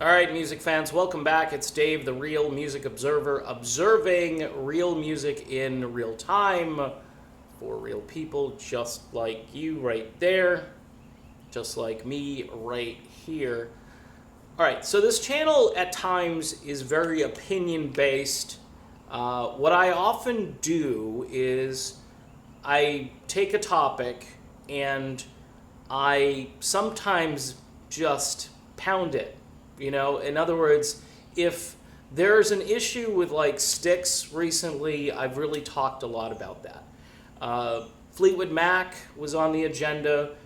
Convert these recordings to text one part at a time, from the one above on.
All right, music fans, welcome back. It's Dave, the Real Music Observer, observing real music in real time for real people just like you right there, just like me right here. All right, so this channel at times is very opinion-based. What I often do is I take a topic and I sometimes just pound it. You know, in other words, if there's an issue with like sticks recently, I've really talked a lot about that. Fleetwood Mac was on the agenda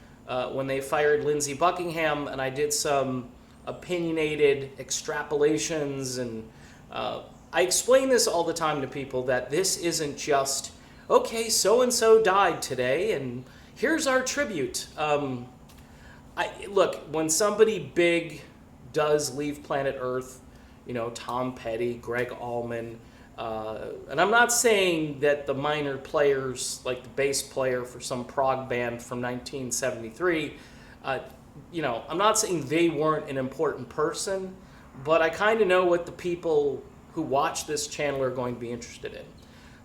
when they fired Lindsey Buckingham, and I did some opinionated extrapolations, and I explain this all the time to people that this isn't just, okay, so-and-so died today, and here's our tribute. Look, when somebody big does leave planet Earth, you know, Tom Petty, Greg Allman, and I'm not saying that the minor players, like the bass player for some prog band from 1973, you know, I'm not saying they weren't an important person, but I kind of know what the people who watch this channel are going to be interested in.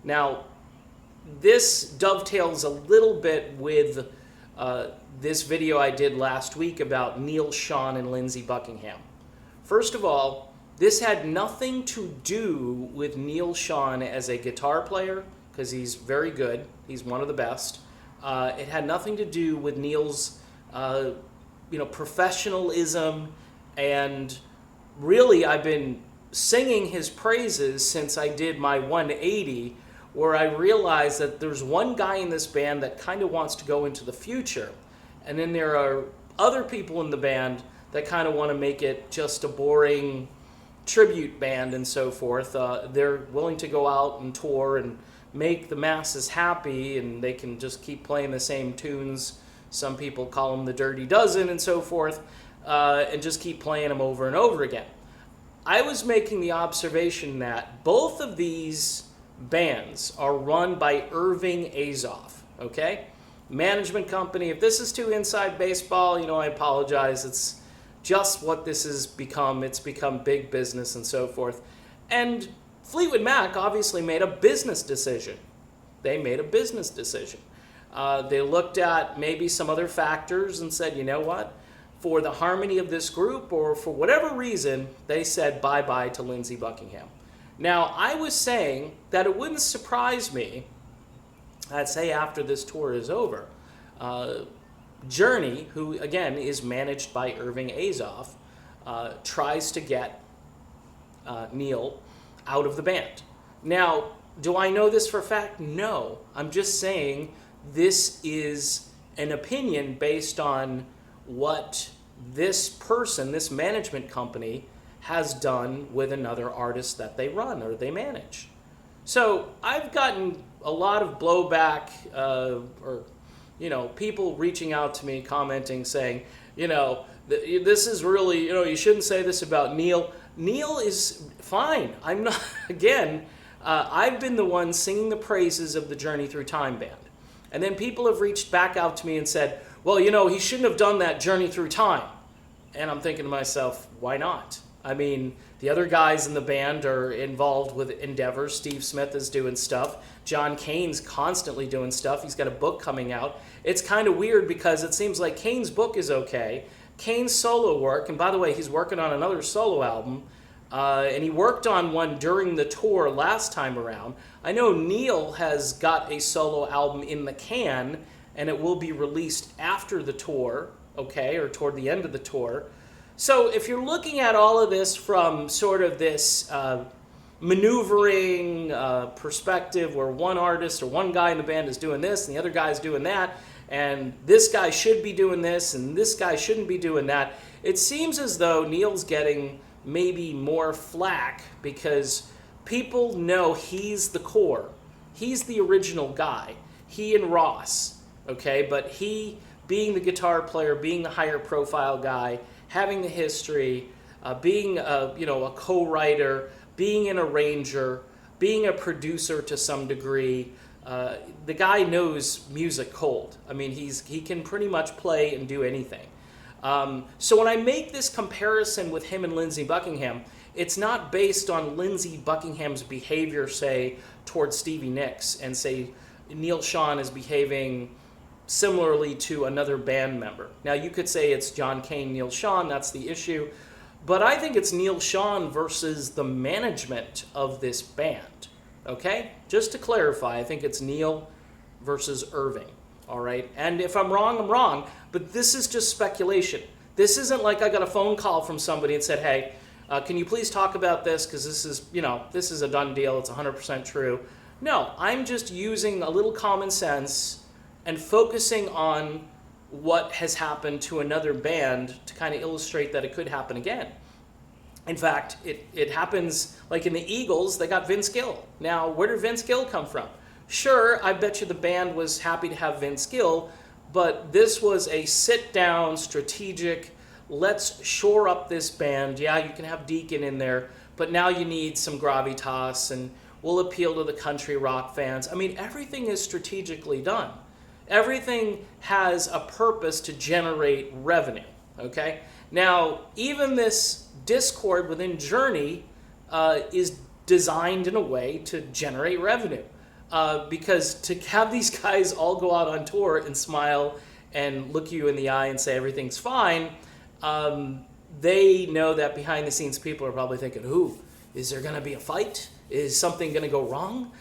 Now, this dovetails a little bit with this video I did last week about Neal Sean and Lindsey Buckingham. First of all, this had nothing to do with Neal Sean as a guitar player, because he's very good. He's one of the best. It had nothing to do with Neal's professionalism, and really I've been singing his praises since I did my 180, where I realized that there's one guy in this band that kind of wants to go into the future. And then there are other people in the band that kind of want to make it just a boring tribute band and so forth. They're willing to go out and tour and make the masses happy, and they can just keep playing the same tunes. Some people call them the Dirty Dozen and so forth, and just keep playing them over and over again. I was making the observation that both of these bands are run by Irving Azoff, okay? Management company. If this is too inside baseball, you know, I apologize. It's just what this has become. It's become big business and so forth. And Fleetwood Mac obviously made a business decision. They made a business decision. They looked at maybe some other factors and said, you know what? For the harmony of this group, or for whatever reason, they said bye-bye to Lindsey Buckingham. Now, I was saying that it wouldn't surprise me, I'd say after this tour is over, Journey, who again is managed by Irving Azoff, tries to get Neal out of the band. Now, do I know this for a fact? No. I'm just saying this is an opinion based on what this person, this management company, has done with another artist that they run or they manage. So I've gotten a lot of blowback, or people reaching out to me, commenting, saying, this is really, you shouldn't say this about Neal. Neal is fine. I'm not. Again, I've been the one singing the praises of the Journey Through Time band, and then people have reached back out to me and said, well, he shouldn't have done that Journey Through Time. And I'm thinking to myself, why not? I mean, the other guys in the band are involved with endeavors. Steve Smith is doing stuff. John Cain's constantly doing stuff. He's got a book coming out. It's kind of weird because it seems like Cain's book is okay. Cain's solo work, and by the way, he's working on another solo album, and he worked on one during the tour last time around. I know Neal has got a solo album in the can, and it will be released after the tour, okay, or toward the end of the tour. So if you're looking at all of this from sort of this maneuvering perspective where one artist or one guy in the band is doing this and the other guy's doing that, and this guy should be doing this and this guy shouldn't be doing that, it seems as though Neal's getting maybe more flack because people know he's the core. He's the original guy. He and Ross, okay? But he, being the guitar player, being the higher profile guy, having the history, being a co-writer, being an arranger, being a producer to some degree, the guy knows music cold. I mean, he can pretty much play and do anything. So when I make this comparison with him and Lindsey Buckingham, it's not based on Lindsey Buckingham's behavior, say, towards Stevie Nicks, and say Neal Sean is behaving similarly to another band member. Now, you could say it's John Cain, Neal Sean, that's the issue, but I think it's Neal Sean versus the management of this band, okay? Just to clarify, I think it's Neal versus Irving, all right? And if I'm wrong, but this is just speculation. This isn't like I got a phone call from somebody and said, hey, can you please talk about this, because this is, this is a done deal, it's 100% true. No, I'm just using a little common sense and focusing on what has happened to another band to kind of illustrate that it could happen again. In fact, it happens, like in the Eagles, they got Vince Gill. Now, where did Vince Gill come from? Sure, I bet you the band was happy to have Vince Gill, but this was a sit-down, strategic, let's shore up this band. Yeah, you can have Deacon in there, but now you need some gravitas, and we'll appeal to the country rock fans. I mean, everything is strategically done. Everything has a purpose to generate revenue, okay? Now, even this Discord within Journey is designed in a way to generate revenue. Because to have these guys all go out on tour and smile and look you in the eye and say everything's fine, they know that behind the scenes people are probably thinking, ooh, is there going to be a fight? Is something going to go wrong?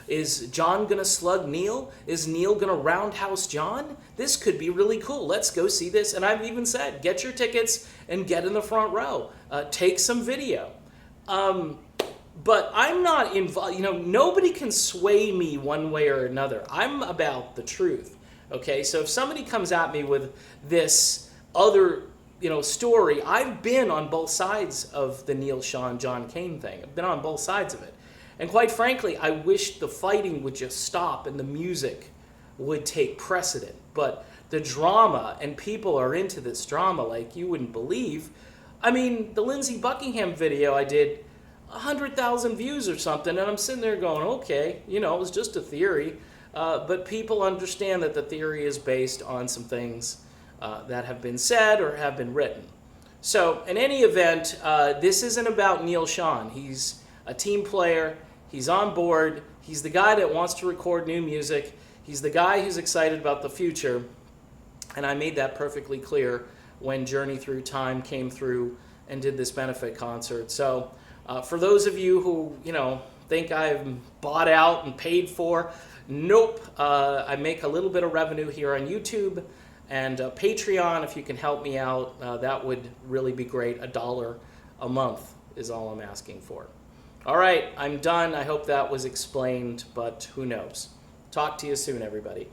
Is John going to slug Neal? Is Neal going to roundhouse John? This could be really cool. Let's go see this. And I've even said, get your tickets and get in the front row. Take some video. But I'm not involved. Nobody can sway me one way or another. I'm about the truth. Okay, so if somebody comes at me with this other story, I've been on both sides of the Neal Sean, John Cain thing. I've been on both sides of it. And quite frankly, I wish the fighting would just stop and the music would take precedent. But the drama, and people are into this drama like you wouldn't believe. I mean, the Lindsey Buckingham video I did, 100,000 views or something, and I'm sitting there going, okay, it was just a theory. But people understand that the theory is based on some things that have been said or have been written. So in any event, this isn't about Neal Sean. He's a team player. He's on board. He's the guy that wants to record new music. He's the guy who's excited about the future. And I made that perfectly clear when Journey Through Time came through and did this benefit concert. So for those of you who, think I'm bought out and paid for, nope. I make a little bit of revenue here on YouTube. And Patreon, if you can help me out, that would really be great. $1 a month is all I'm asking for. All right, I'm done. I hope that was explained, but who knows. Talk to you soon, everybody.